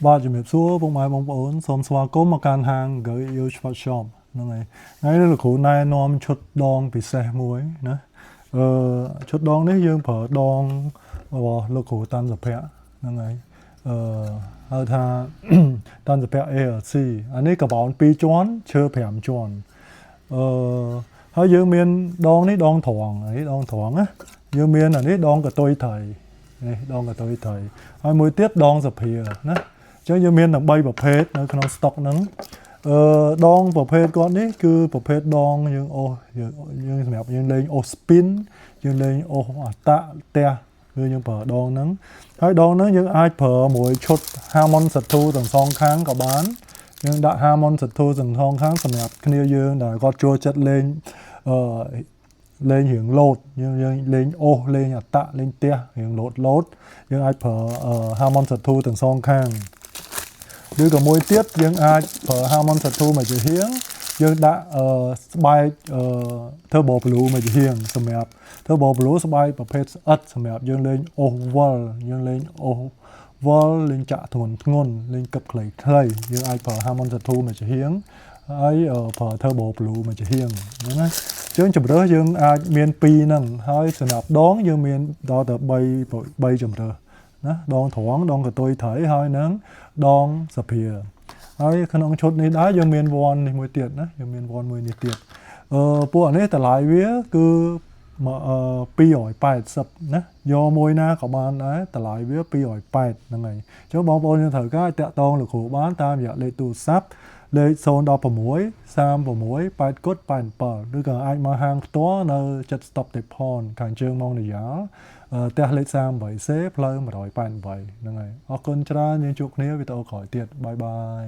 បាទជំរាបសួរពុកម៉ែបងប្អូនសូមស្វាគមន៍មកកាន់ហាង Girl You Sport Shop ហ្នឹងហើយថ្ងៃនេះលោកគ្រូណែនាំឈុតដងពិសេសមួយណាឈុតដងនេះយើងប្រើដងរបស់លោកគ្រូតាន់សុភ័ក្រហ្នឹងហើយហៅថា តាន់សុភ័ក្រ ALC អានេះកបោន2ជាន់ឈើ5ជាន់ហើយយើងមានដងនេះដងត្រង់នេះដងត្រង់ណាយើងមានអានេះដងកតុយត្រីនេះដងកតុយត្រីហើយមួយទៀតដងសាភាណាចឹងយើងមានទាំង3ប្រភេទនៅក្នុង stock ហ្នឹងដងប្រភេទគាត់នេះគឺប្រភេទដងយើងអូសយើងសម្រាប់យើងលេងអូស spin យើងលេងអូសអតៈផ្ទះគឺយើងប្រើដងហ្នឹងហើយដងហ្នឹងយើងអាចប្រើមួយឈុត Harmon Tattoo ទាំងសងខាងក៏បានយើងដាក់ Harmon Tattoo ទាំងសងខាងសម្រាប់គ្នាយើងដែលគាត់ចូលចិត្តលេងលេងរឿងលោតយើងលេងអូសលេងអតៈលេងផ្ទះរឿងលោតយើងអាចប្រើ Harmon Tattoo ទាំងសងខាងឬក៏មួយទៀតយើងអាចប្រើ Harmon Tattoo មួយជាហៀងយើងដាក់ស្បែកTurbo Blue មួយជាហៀងសម្រាប់ Turbo Blue ស្បែកប្រភេទស្អិតសម្រាប់យើងលេងអូសវល់យើងលេងអូសវល់លេងចាក់ធ្ងន់លេងកឹបខ្លីយើងអាចប្រើ Harmon Tattoo មួយជាហៀងហើយប្រើ Turbo Blue មួយជាហៀងហ្នឹងណាយើងជម្រើសយើងអាចមាន2ហ្នឹងហើយសម្រាប់ដងយើងមានដល់ទៅ3ជម្រើសណាដងត្រង់ដងកតុយត្រីហើយនឹងដងសាភាហើយក្នុងឈុតនេះដែរយើងមានវ៉ននេះមួយទៀតណាយើងមានវ៉នមួយនេះទៀតពួកអានេះតម្លៃវាគឺ280ណាយកមួយណាក៏បានដែរតម្លៃវា280ហ្នឹងហើយអញ្ចឹងបងប្អូនយើងត្រូវការតាក់ទងលោកគ្រូបានតាមរយៈលេខទូរស័ព្ទលេខ016 36 887ឬក៏អាចមកហាងផ្ទាល់នៅចិត្ត Stop Depot ខាងជើងម៉ោងនយ៉ាល់ផ្ទះលេខ 38C ផ្លូវ188ហ្នឹងហើយអរគុណច្រើនយើងជួបគ្នាវីដេអូក្រោយទៀតបាយបាយ